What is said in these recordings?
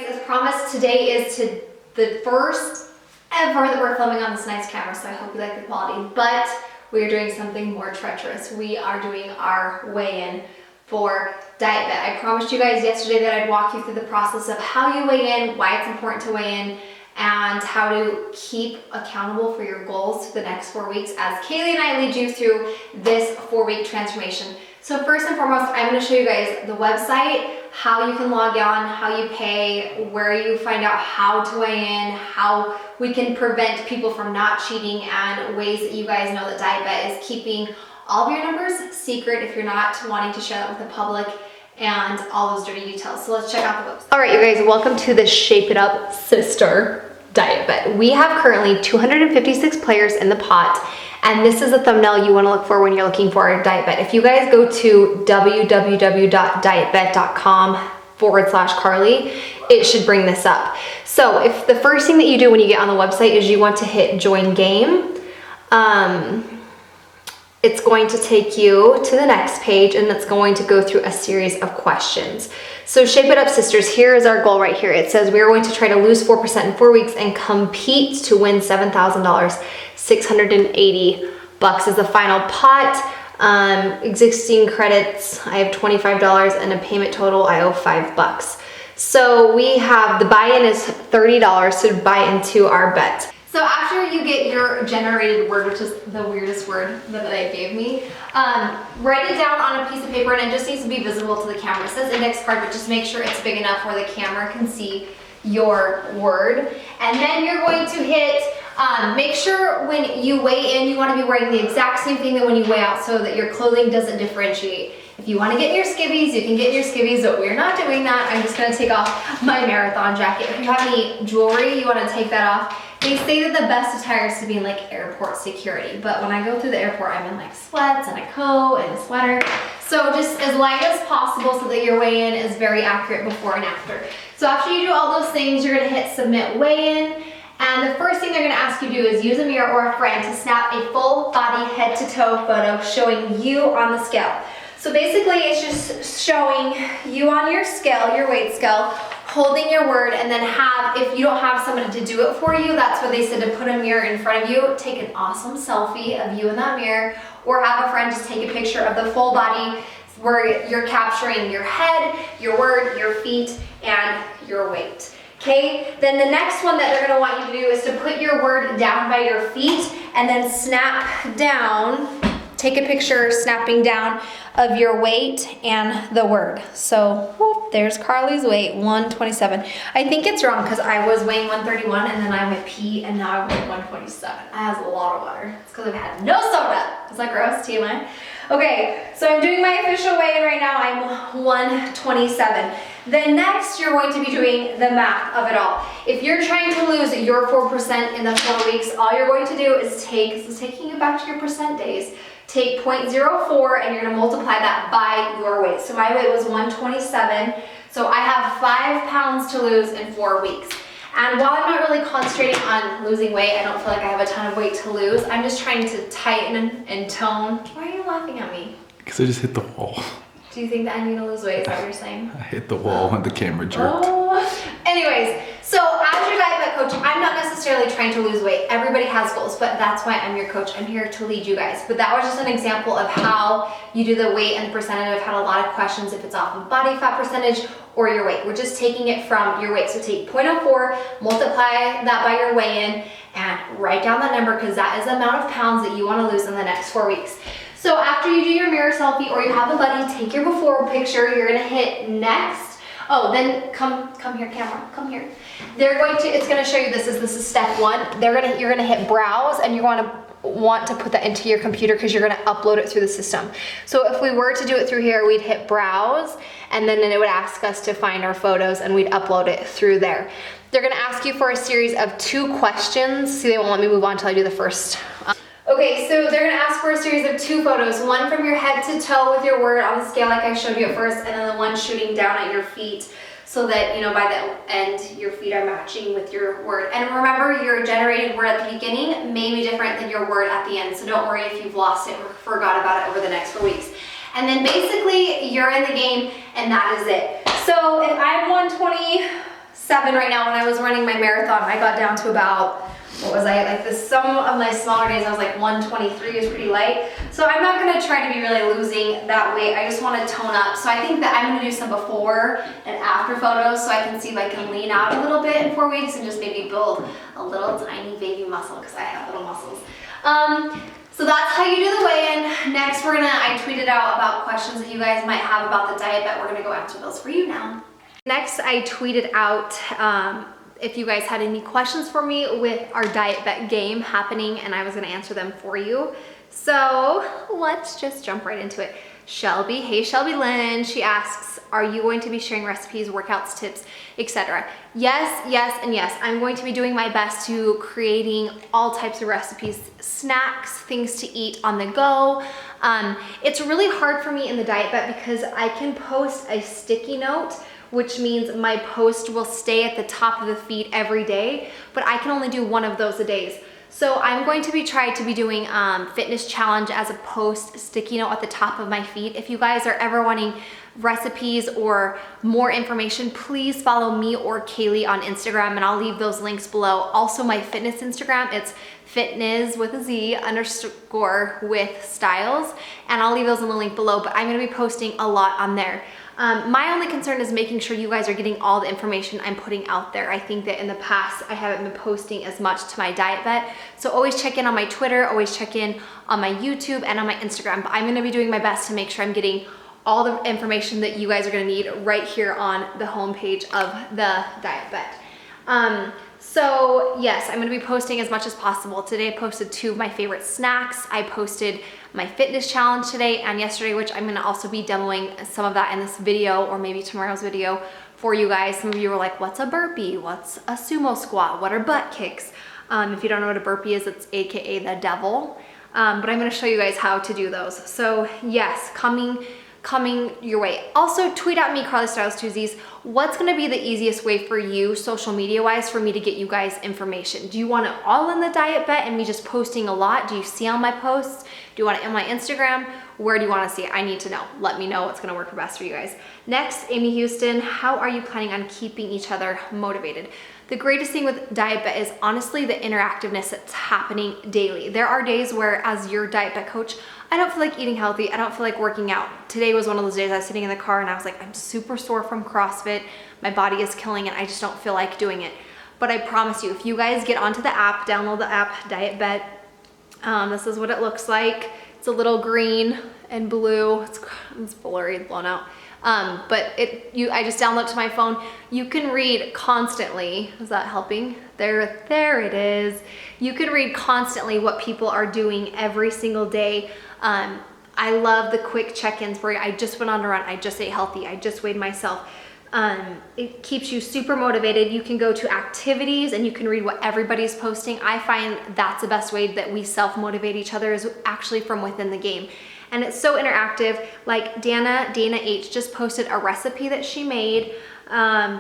as promised, today is the first ever that we're filming on this nice camera, so I hope you like the quality, but we are doing something more treacherous. We are doing our weigh-in for Diet Bet. I promised you guys yesterday that I'd walk you through the process of how you weigh in, why it's important to weigh in, and how to keep accountable for your goals for the next 4 weeks as Kaylee and I lead you through this 4-week transformation. So first and foremost, I'm gonna show you guys the website, how you can log on, how you pay, where you find out how to weigh in, how we can prevent people from not cheating, and ways that you guys know that Diet Bet is keeping all of your numbers secret if you're not wanting to share that with the public, and all those dirty details. So let's check out the website. All right, you guys, welcome to the Shape It Up Sister Diet Bet. We have currently 256 players in the pot, and this is a thumbnail you want to look for when you're looking for a Diet Bet. If you guys go to www.dietbet.com/Carly, it should bring this up. So if the first thing that you do when you get on the website is you want to hit join game, it's going to take you to the next page, and it's going to go through a series of questions. So Shape It Up Sisters, here is our goal right here. It says we are going to try to lose 4% in 4 weeks and compete to win $7,000. $680 is the final pot. Existing credits, I have $25, and a payment total, I owe $5. So we have, the buy-in is $30 to buy into our bet. So after you get your generated word, which is the weirdest word that they gave me, write it down on a piece of paper, and it just needs to be visible to the camera. It says index card, but just make sure it's big enough where the camera can see your word. And then you're going to hit, make sure when you weigh in, you want to be wearing the exact same thing that when you weigh out, so that your clothing doesn't differentiate. If you want to get your skivvies, you can get your skivvies, but we're not doing that. I'm just going to take off my marathon jacket. If you have any jewelry, you want to take that off. They say that the best attire is to be in like airport security, but when I go through the airport, I'm in like sweats and a coat and a sweater. So just as light as possible so that your weigh-in is very accurate before and after. So after you do all those things, you're gonna hit submit weigh-in. And the first thing they're gonna ask you to do is use a mirror or a friend to snap a full body head to toe photo showing you on the scale. So basically it's just showing you on your scale, your weight scale, holding your word, and then if you don't have somebody to do it for you, that's what they said, to put a mirror in front of you, take an awesome selfie of you in that mirror, or have a friend just take a picture of the full body where you're capturing your head, your word, your feet, and your weight. Okay, then the next one that they're gonna want you to do is to put your word down by your feet and then snap down. Take a picture snapping down of your weight and the word. So whoop, there's Carly's weight, 127. I think it's wrong because I was weighing 131 and then I went pee and now I'm weighing 127. I have a lot of water. It's because I've had no soda. Is that gross? TMI? Okay, so I'm doing my official weigh-in right now. I'm 127. Then next, you're going to be doing the math of it all. If you're trying to lose your 4% in the 4 weeks, all you're going to do is this is taking you back to your percent days, take 0.04 and you're gonna multiply that by your weight. So my weight was 127, so I have 5 pounds to lose in 4 weeks. And while I'm not really concentrating on losing weight, I don't feel like I have a ton of weight to lose. I'm just trying to tighten and tone. Why are you laughing at me? Because I just hit the wall. Do you think that I need to lose weight? Is that what you're saying? I hit the wall when the camera jerked. Oh. Anyways, so as your Diet Bet coach, I'm not necessarily trying to lose weight. Everybody has goals, but that's why I'm your coach. I'm here to lead you guys. But that was just an example of how you do the weight and the percentage. I've had a lot of questions if it's off of body fat percentage or your weight. We're just taking it from your weight. So take 0.04, multiply that by your weigh-in, and write down that number because that is the amount of pounds that you want to lose in the next 4 weeks. So after you do your mirror selfie or you have a buddy, take your before picture, you're gonna hit next. Oh, then come here, camera, come here. It's gonna show you this is step 1. You're gonna hit browse, and you're gonna want to put that into your computer because you're gonna upload it through the system. So if we were to do it through here, we'd hit browse, and then it would ask us to find our photos, and we'd upload it through there. They're gonna ask you for a series of 2 questions. See, they won't let me move on until I do the first. Okay, so they're gonna ask for a series of 2 photos, one from your head to toe with your word on the scale like I showed you at first, and then the one shooting down at your feet so that, you know, by the end, your feet are matching with your word. And remember, your generated word at the beginning may be different than your word at the end, so don't worry if you've lost it or forgot about it over the next 4 weeks. And then basically, you're in the game, and that is it. So if I'm 127, 7 right now. When I was running my marathon, I got down to about, what was I, like some of my smaller days I was like 123, is pretty light. So I'm not gonna try to be really losing that weight. I just wanna tone up. So I think that I'm gonna do some before and after photos so I can see if I can lean out a little bit in 4 weeks and just maybe build a little tiny baby muscle, because I have little muscles. So that's how you do the weigh-in. Next, I tweeted out about questions that you guys might have about the diet bet. We're gonna go answer those for you now. Next, I tweeted out if you guys had any questions for me with our diet bet game happening, and I was gonna answer them for you. So let's just jump right into it. Shelby, hey Shelby Lynn, she asks, are you going to be sharing recipes, workouts, tips, etc.? Yes, yes, and yes. I'm going to be doing my best to creating all types of recipes, snacks, things to eat on the go. It's really hard for me in the diet bet because I can post a sticky note, which means my post will stay at the top of the feed every day, but I can only do one of those a day. So I'm going to be trying to be doing fitness challenge as a post sticky note at the top of my feed. If you guys are ever wanting recipes or more information, please follow me or Kaylee on Instagram, and I'll leave those links below. Also my fitness Instagram, it's fitness with a Z _ with styles, and I'll leave those in the link below, but I'm gonna be posting a lot on there. My only concern is making sure you guys are getting all the information I'm putting out there. I think that in the past, I haven't been posting as much to my diet bet. So always check in on my Twitter, always check in on my YouTube and on my Instagram. But I'm gonna be doing my best to make sure I'm getting all the information that you guys are gonna need right here on the homepage of the diet bet. So yes, I'm gonna be posting as much as possible. Today I posted 2 of my favorite snacks. I posted my fitness challenge today and yesterday, which I'm gonna also be demoing some of that in this video or maybe tomorrow's video for you guys. Some of you were like, what's a burpee? What's a sumo squat? What are butt kicks? If you don't know what a burpee is, it's AKA the devil. But I'm gonna show you guys how to do those. So yes, coming your way. Also tweet at me, CarlieStylez Tuesdays, what's gonna be the easiest way for you social media wise for me to get you guys information? Do you want it all in the diet bet and me just posting a lot? Do you see all my posts? Do you want it in my Instagram? Where do you wanna see it? I need to know. Let me know what's gonna work best for you guys. Next, Amy Houston, how are you planning on keeping each other motivated? The greatest thing with diet bet is honestly the interactiveness that's happening daily. There are days where as your diet bet coach, I don't feel like eating healthy. I don't feel like working out. Today was one of those days I was sitting in the car and I was like, I'm super sore from CrossFit. My body is killing it. I just don't feel like doing it. But I promise you, if you guys get onto the app, download the app, Diet Bet, this is what it looks like. It's a little green and blue. It's blurry, blown out. But I just download it to my phone. You can read constantly. Is that helping? There it is. You can read constantly what people are doing every single day. I love the quick check-ins where I just went on a run, I just ate healthy, I just weighed myself. It keeps you super motivated. You can go to activities and you can read what everybody's posting. I find that's the best way that we self-motivate each other is actually from within the game. And it's so interactive. Like Dana H just posted a recipe that she made.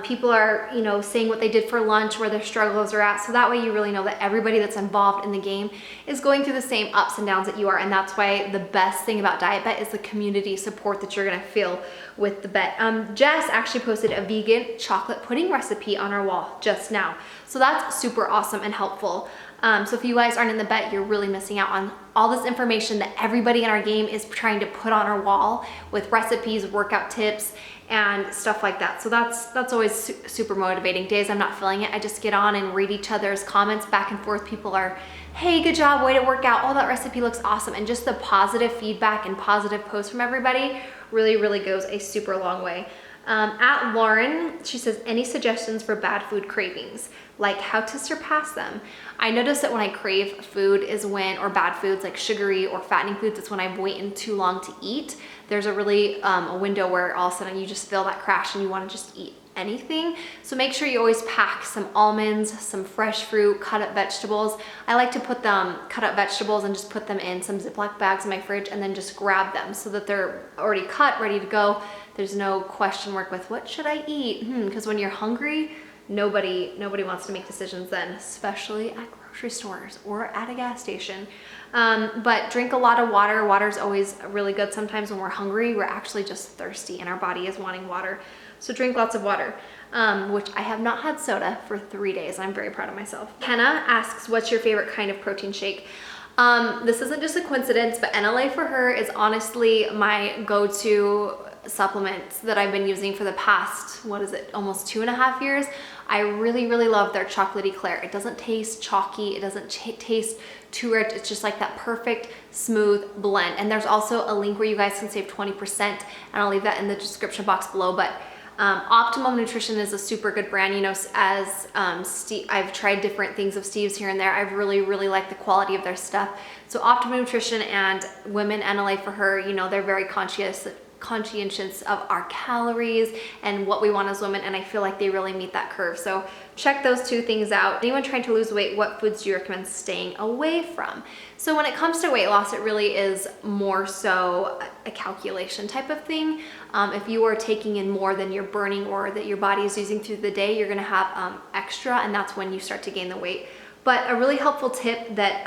People are, saying what they did for lunch, where their struggles are at. So that way you really know that everybody that's involved in the game is going through the same ups and downs that you are. And that's why the best thing about Diet Bet is the community support that you're gonna feel with the bet. Jess actually posted a vegan chocolate pudding recipe on our wall just now. So that's super awesome and helpful. So if you guys aren't in the bet, you're really missing out on all this information that everybody in our game is trying to put on our wall with recipes, workout tips, and stuff like that. So that's always super motivating. Days I'm not feeling it, I just get on and read each other's comments back and forth. People are, hey, good job, way to work out. Oh, that recipe looks awesome. And just the positive feedback and positive posts from everybody really, really goes a super long way. At Lauren, she says, any suggestions for bad food cravings, like how to surpass them? I notice that when I crave food or bad foods like sugary or fattening foods, it's when I'm waiting too long to eat. There's a really a window where all of a sudden you just feel that crash and you want to just eat anything. So make sure you always pack some almonds, some fresh fruit, cut up vegetables. I like to put cut up vegetables and just put them in some Ziploc bags in my fridge and then just grab them so that they're already cut, ready to go. There's no question mark with what should I eat? Because when you're hungry, nobody wants to make decisions then, especially at grocery stores or at a gas station. But drink a lot of water. Water's always really good. Sometimes when we're hungry, we're actually just thirsty and our body is wanting water. So drink lots of water, which I have not had soda for 3 days. I'm very proud of myself. Kenna asks, what's your favorite kind of protein shake? This isn't just a coincidence, but NLA for her is honestly my go-to supplements that I've been using for the past, what is it, almost 2.5 years. I really, really love their chocolatey Claire. It doesn't taste chalky. It doesn't taste too rich. It's just like that perfect smooth blend. And there's also a link where you guys can save 20%, and I'll leave that in the description box below. But Optimum Nutrition is a super good brand. You know, as I've tried different things of Steve's here and there. I've really, really liked the quality of their stuff. So Optimum Nutrition and Women NLA for her, you know, they're very conscientious of our calories and what we want as women, and I feel like they really meet that curve. So check those two things out. Anyone trying to lose weight, what foods do you recommend staying away from? So when it comes to weight loss, it really is more so a calculation type of thing. If you are taking in more than you're burning or that your body is using through the day, you're gonna have extra, and that's when you start to gain the weight. But a really helpful tip that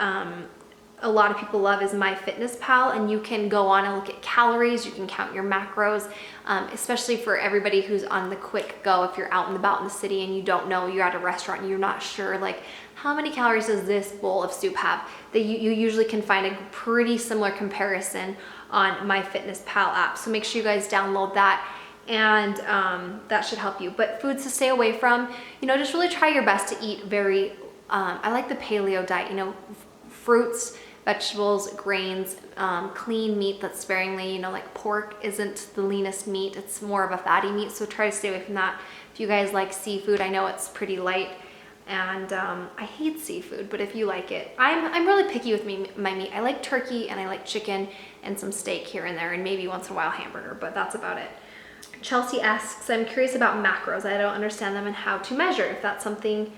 a lot of people love is MyFitnessPal, and you can go on and look at calories, you can count your macros, especially for everybody who's on the quick go. If you're out and about in the city and you don't know, you're at a restaurant and you're not sure, like, how many calories does this bowl of soup have? That you usually can find a pretty similar comparison on MyFitnessPal app. So make sure you guys download that, and that should help you. But foods to stay away from, you know, just really try your best to eat very, I like the paleo diet, you know, fruits, vegetables, grains, clean meat that's sparingly, you know, like pork isn't the leanest meat, it's more of a fatty meat, so try to stay away from that. If you guys like seafood, I know it's pretty light, and I hate seafood, but if you like it, I'm really picky with my meat. I like turkey and I like chicken and some steak here and there, and maybe once in a while hamburger, but that's about it. Chelsea asks, I'm curious about macros. I don't understand them and how to measure, if that's something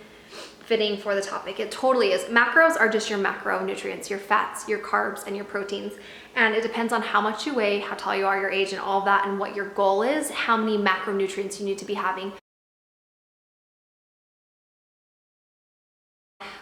fitting for the topic. It totally is. Macros are just your macronutrients, your fats, your carbs, and your proteins. And it depends on how much you weigh, how tall you are, your age, and all of that, and what your goal is, how many macronutrients you need to be having.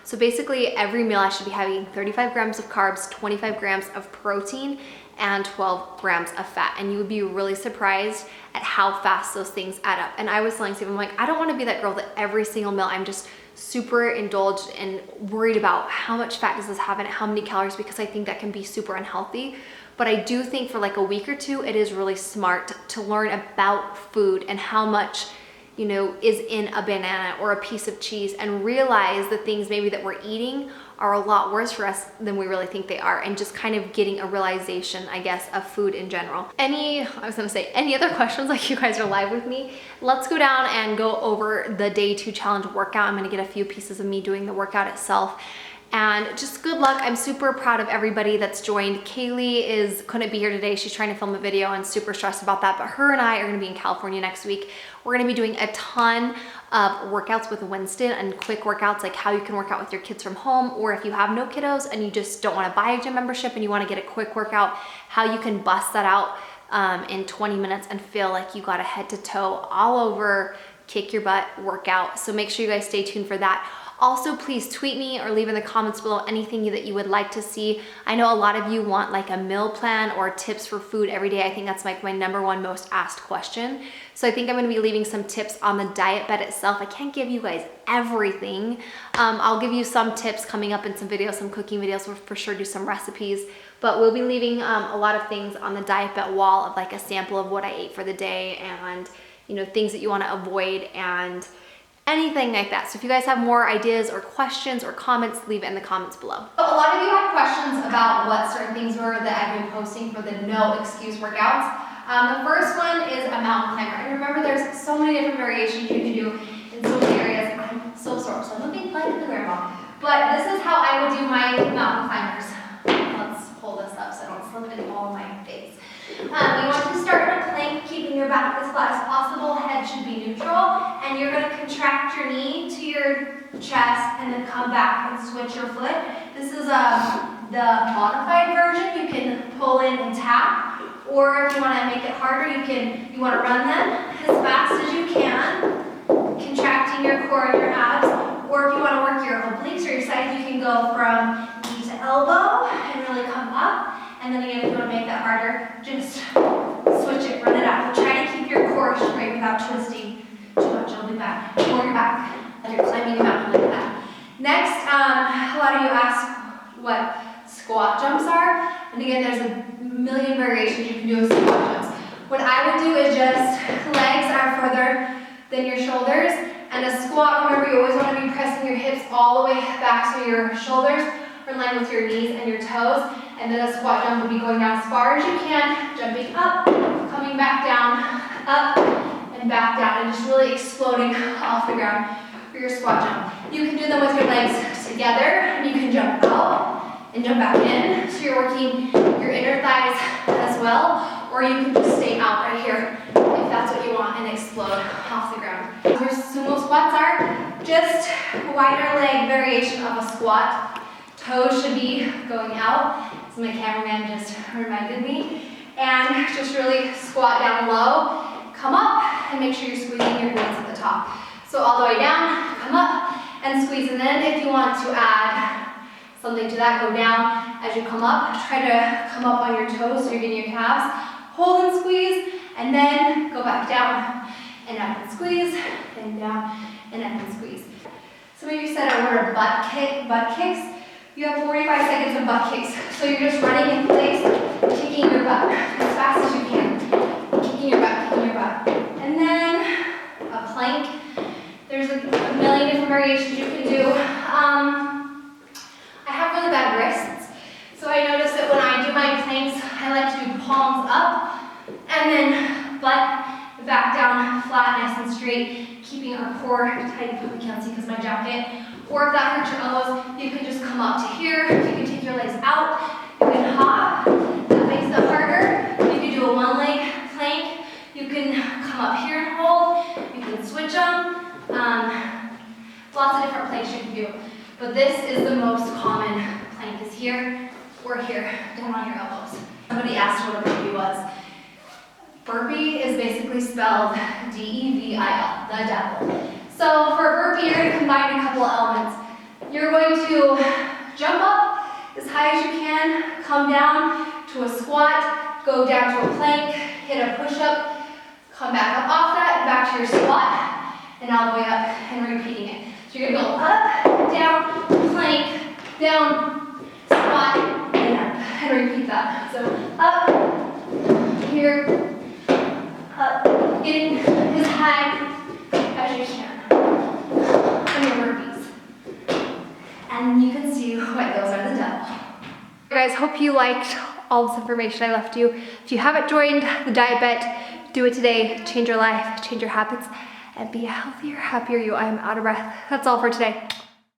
So basically every meal I should be having 35 grams of carbs, 25 grams of protein, and 12 grams of fat. And you would be really surprised at how fast those things add up. And I was telling Steve, I'm like, I don't want to be that girl that every single meal I'm just super indulged and worried about how much fat does this have in it, how many calories, because I think that can be super unhealthy. But I do think for like a week or two, it is really smart to learn about food and how much, you know, is in a banana or a piece of cheese, and realize the things maybe that we're eating are a lot worse for us than we really think they are, and just kind of getting a realization, I guess, of food in general. Any other questions, like you guys are live with me? Let's go down and go over the day 2 challenge workout. I'm gonna get a few pieces of me doing the workout itself. And just good luck. I'm super proud of everybody that's joined. Kaylee couldn't be here today. She's trying to film a video and super stressed about that. But her and I are gonna be in California next week. We're gonna be doing a ton of workouts with Winston, and quick workouts, like how you can work out with your kids from home, or if you have no kiddos and you just don't wanna buy a gym membership and you wanna get a quick workout, how you can bust that out in 20 minutes and feel like you got a head to toe all over, kick your butt workout. So make sure you guys stay tuned for that. Also, please tweet me or leave in the comments below anything that you would like to see. I know a lot of you want like a meal plan or tips for food every day. I think that's like my #1 most asked question. So I think I'm gonna be leaving some tips on the diet bed itself. I can't give you guys everything. I'll give you some tips coming up in some videos, some cooking videos. We'll for sure do some recipes, but we'll be leaving a lot of things on the diet bed wall of like a sample of what I ate for the day, and you know, things that you wanna avoid and anything like that. So if you guys have more ideas or questions or comments, leave it in the comments below. So a lot of you had questions about what certain things were that I've been posting for the no excuse workouts. The first one is a mountain climber. And remember, there's so many different variations you can do in so many areas. I'm so sore, so I'm looking like the grandma. But this is how I would do my mountain climbers. Let's pull this up so I don't slip it all in my face. You want to start in a plank, keeping your back as flat as possible. Head should be neutral, and you're going to contract your knee to your chest and then come back and switch your foot. This is the modified version. You can pull in and tap, or if you want to make it harder, you want to run them as fast as you can, contracting your core and your abs. Or if you want to work your obliques or your sides, you can go from knee to elbow and really come up. And then again, if you want to make that harder, just switch it, run it out. But try to keep your core straight without twisting too much. I'll do that. Or your back. Like you're climbing a mountain like that. Next, a lot of you ask what squat jumps are. And again, there's a million variations you can do with squat jumps. What I would do is just legs are further than your shoulders. And a squat, remember, you always want to be pressing your hips all the way back to your shoulders, or in line with your knees and your toes. And then a squat jump would be going down as far as you can, jumping up, coming back down, up, and back down, and just really exploding off the ground for your squat jump. You can do them with your legs together, and you can jump out and jump back in. So you're working your inner thighs as well, or you can just stay out right here if that's what you want and explode off the ground. Your sumo squats are just a wider leg variation of a squat. Toes should be going out, as my cameraman just reminded me. And just really squat down low, come up, and make sure you're squeezing your glutes at the top. So all the way down, come up, and squeeze. And then if you want to add something to that, go down as you come up. Try to come up on your toes, so you're getting your calves. Hold and squeeze, and then go back down, and up and squeeze, and down, and up and squeeze. Some of you said I ordered butt kicks. You have 45 seconds of butt kicks. So you're just running in place, kicking your butt as fast as you can. Kicking your butt, kicking your butt. And then a plank. There's a million different variations you can do. I have really bad wrists, so I notice that when I do my planks, I like to do palms up, and then butt back down, flat, nice and straight, keeping our core tight. You can't see because my jacket. Or if that hurts your elbows, you can just come up to here. You can take your legs out. You can hop. That makes it harder. You can do a one-leg plank. You can come up here and hold. You can switch them. Lots of different planks you can do. But this is the most common plank, is here or here, down on your elbows. Somebody asked what a burpee was. Burpee is basically spelled D-E-V-I-L, the devil. So for a burpee, you're going to combine a couple of elements. You're going to jump up as high as you can, come down to a squat, go down to a plank, hit a push-up, come back up off that, back to your squat, and all the way up and repeating it. So you're going to go up, down, plank, down, squat, and up, and repeat that. So up, here, up, getting as high as you can. And your burpees. And you can see why those are the devil. Guys, hope you liked all this information I left you. If you haven't joined the diet bet, do it today. Change your life, change your habits, and be a healthier, happier you. I am out of breath. That's all for today.